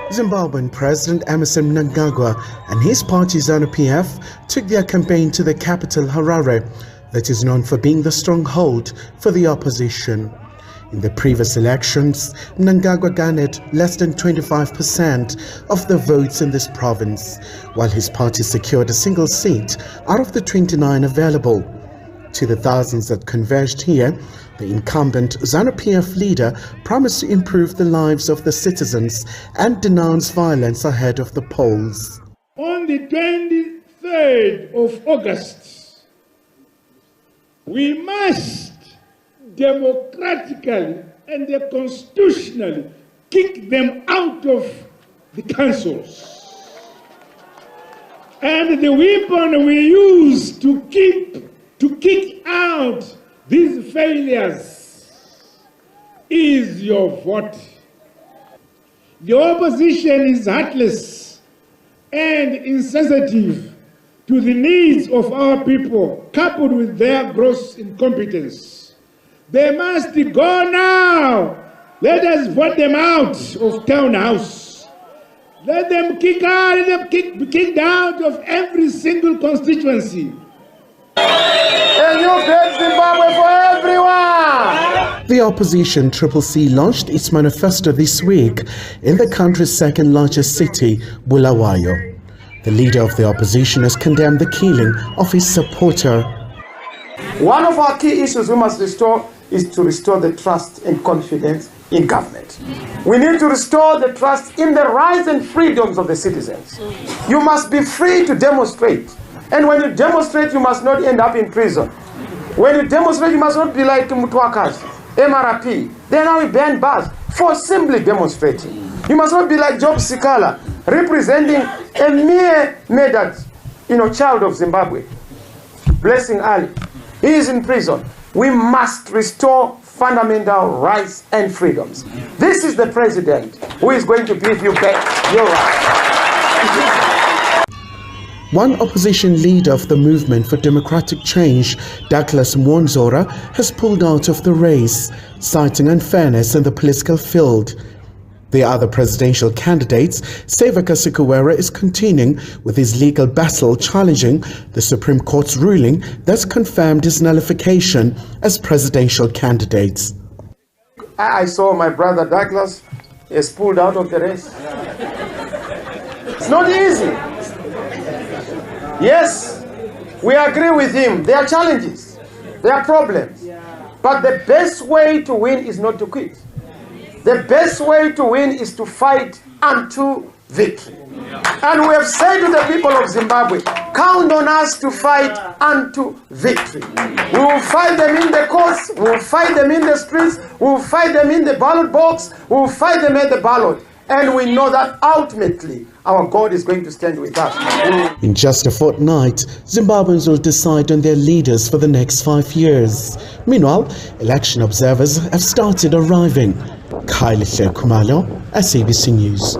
Zimbabwean President Emmerson Mnangagwa and his party ZANU-PF took their campaign to the capital Harare, that is known for being the stronghold for the opposition. In the previous elections, Mnangagwa garnered less than 25% of the votes in this province, while his party secured a single seat out of the 29 available. To the thousands that converged here, the incumbent ZANU-PF leader promised to improve the lives of the citizens and denounce violence ahead of the polls. On the 23rd of August, we must democratically and constitutionally kick them out of the councils. And the weapon we use to kick out these failures is your vote. The opposition is heartless and insensitive to the needs of our people, coupled with their gross incompetence. They must go now. Let us vote them out of town house. Let them be kicked out of every single constituency. A new great Zimbabwe for everyone! The opposition CCC launched its manifesto this week in the country's second largest city, Bulawayo. The leader of the opposition has condemned the killing of his supporter. One of our key issues we must restore is to restore the trust and confidence in government. We need to restore the trust in the rights and freedoms of the citizens. You must be free to demonstrate. And when you demonstrate, you must not end up in prison. When you demonstrate, you must not be like Mutwakas, MRP. They now ban bars for simply demonstrating. You must not be like Job Sikala, representing a mere murdered, child of Zimbabwe. Blessing Ali. He is in prison. We must restore fundamental rights and freedoms. This is the president who is going to give you back your rights. One opposition leader of the Movement for Democratic Change, Douglas Mwanzora, has pulled out of the race, citing unfairness in the political field. The other presidential candidates, Sevaka Sikuwera, is continuing with his legal battle challenging the Supreme Court's ruling that's confirmed his nullification as presidential candidates. I saw my brother Douglas is pulled out of the race. It's not easy. Yes, we agree with him. There are challenges, there are problems. But the best way to win is not to quit. The best way to win is to fight unto victory. And we have said to the people of Zimbabwe, count on us to fight unto victory. We will fight them in the courts, we will fight them in the streets, we will fight them in the ballot box, we will fight them at the ballot. And we know that ultimately our God is going to stand with us. In just a fortnight, Zimbabweans will decide on their leaders for the next 5 years. Meanwhile, election observers have started arriving. Kylie Khumalo, SABC News.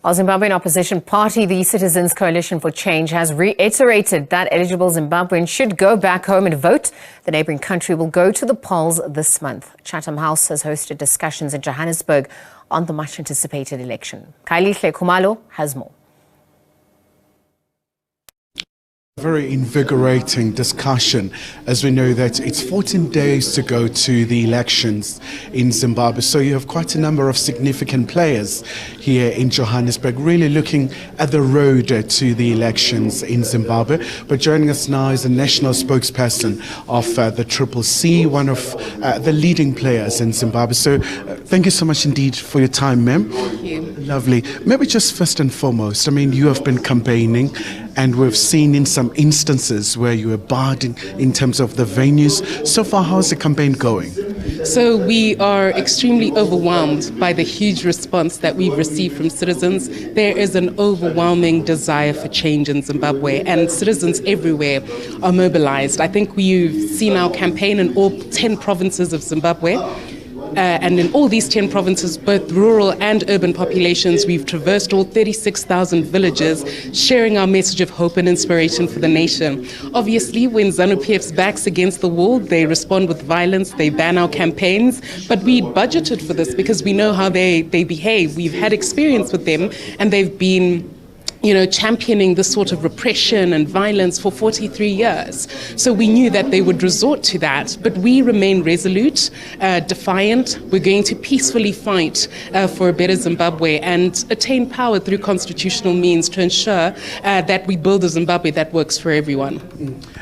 Our Zimbabwean opposition party, the Citizens Coalition for Change, has reiterated that eligible Zimbabweans should go back home and vote. The neighbouring country will go to the polls this month. Chatham House has hosted discussions in Johannesburg on the much-anticipated election. Kylie Khumalo has more. Very invigorating discussion, as we know that it's 14 days to go to the elections in Zimbabwe. So you have quite a number of significant players here in Johannesburg, really looking at the road to the elections in Zimbabwe. But joining us now is the national spokesperson of the CCC, one of the leading players in Zimbabwe. So thank you so much indeed for your time, ma'am. Thank you. Lovely. Maybe just first and foremost, I mean, you have been campaigning, and we've seen in some instances where you were barred in terms of the venues. So far, how's the campaign going? So we are extremely overwhelmed by the huge response that we've received from citizens. There is an overwhelming desire for change in Zimbabwe, and citizens everywhere are mobilized. I think we've seen our campaign in all 10 provinces of Zimbabwe. and in all these 10 provinces, both rural and urban populations, we've traversed all 36,000 villages, sharing our message of hope and inspiration for the nation. Obviously, when ZANU-PF's back's against the wall, they respond with violence, they ban our campaigns, but we budgeted for this because we know how they behave. We've had experience with them, and they've been championing this sort of repression and violence for 43 years. So we knew that they would resort to that, but we remain resolute, defiant. We're going to peacefully fight for a better Zimbabwe and attain power through constitutional means to ensure that we build a Zimbabwe that works for everyone.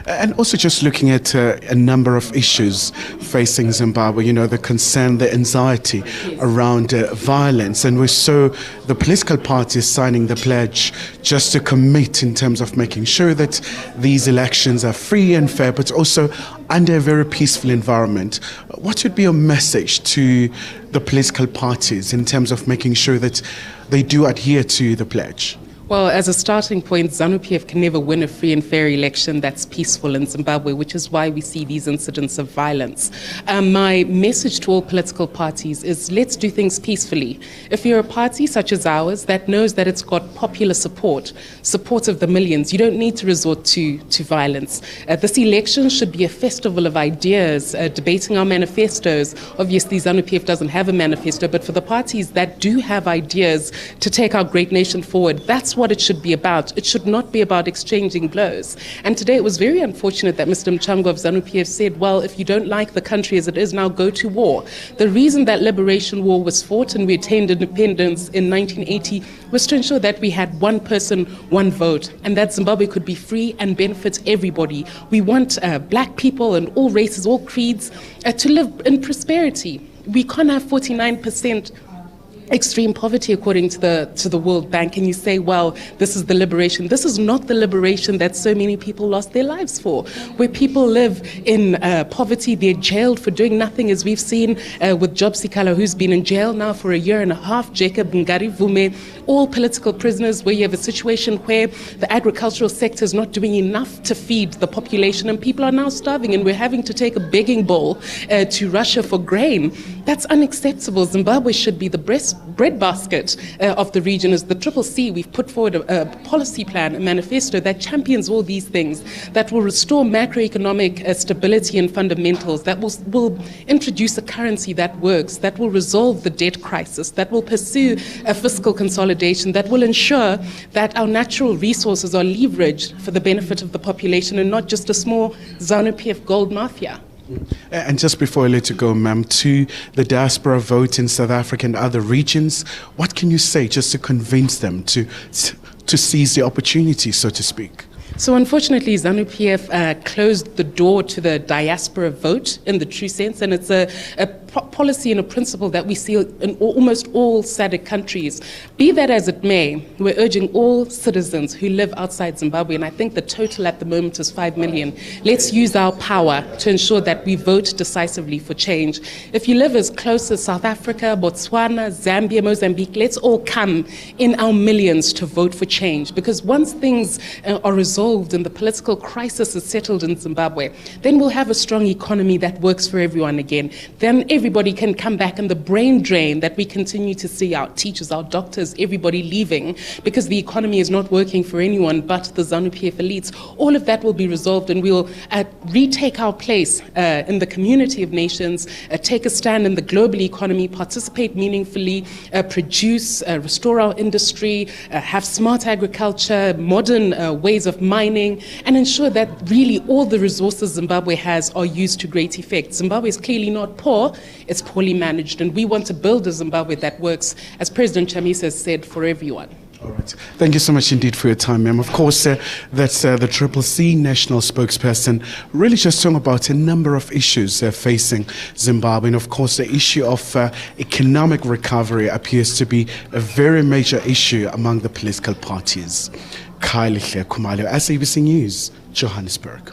And also just looking at a number of issues facing Zimbabwe, the concern, the anxiety around violence. And we saw the political parties signing the pledge just to commit in terms of making sure that these elections are free and fair, but also under a very peaceful environment. What would be your message to the political parties in terms of making sure that they do adhere to the pledge? Well, as a starting point, ZANU-PF can never win a free and fair election that's peaceful in Zimbabwe, which is why we see these incidents of violence. My message to all political parties is let's do things peacefully. If you're a party such as ours that knows that it's got popular support of the millions, you don't need to resort to violence. This election should be a festival of ideas, debating our manifestos. Obviously, ZANU-PF doesn't have a manifesto, but for the parties that do have ideas to take our great nation forward, that's what it should be about. It should not be about exchanging blows. And today it was very unfortunate that Mr. Mchango of ZANU-PF said, well, if you don't like the country as it is now, go to war. The reason that liberation war was fought and we attained independence in 1980 was to ensure that we had one person, one vote, and that Zimbabwe could be free and benefit everybody. We want black people and all races, all creeds to live in prosperity. We can't have 49% extreme poverty according to the World Bank, and you say, well, this is the liberation. This is not the liberation that so many people lost their lives for, where people live in poverty, they're jailed for doing nothing, as we've seen with Job Sikala, who's been in jail now for a year and a half, Jacob Ngari Vume, all political prisoners, where you have a situation where the agricultural sector is not doing enough to feed the population, and people are now starving, and we're having to take a begging bowl to Russia for grain. That's unacceptable. Zimbabwe should be the breadbasket of the region. As the CCC, we've put forward a policy plan, a manifesto that champions all these things, that will restore macroeconomic stability and fundamentals, that will introduce a currency that works, that will resolve the debt crisis, that will pursue a fiscal consolidation, that will ensure that our natural resources are leveraged for the benefit of the population and not just a small ZANU-PF gold mafia. And just before I let you go, ma'am, to the diaspora vote in South Africa and other regions, what can you say just to convince them to seize the opportunity, so to speak? So unfortunately, ZANU-PF closed the door to the diaspora vote in the true sense, and it's a policy and a principle that we see in almost all SADC countries. Be that as it may, we're urging all citizens who live outside Zimbabwe, and I think the total at the moment is 5 million. Let's use our power to ensure that we vote decisively for change. If you live as close as South Africa, Botswana, Zambia, Mozambique, let's all come in our millions to vote for change, because once things are resolved and the political crisis is settled in Zimbabwe, then we'll have a strong economy that works for everyone again. Then everybody can come back, and the brain drain that we continue to see, our teachers, our doctors, everybody leaving because the economy is not working for anyone but the ZANU-PF elites, all of that will be resolved, and we'll retake our place in the community of nations, take a stand in the global economy, participate meaningfully, produce, restore our industry, have smart agriculture, modern ways of mining, and ensure that really all the resources Zimbabwe has are used to great effect. Zimbabwe is clearly not poor, it's poorly managed, and we want to build a Zimbabwe that works, as President Chamisa has said, for everyone. All right. Thank you so much indeed for your time, ma'am. Of course, that's the CCC national spokesperson, really just talking about a number of issues facing Zimbabwe. And of course, the issue of economic recovery appears to be a very major issue among the political parties. Khalihle Khumalo, SABC News, Johannesburg.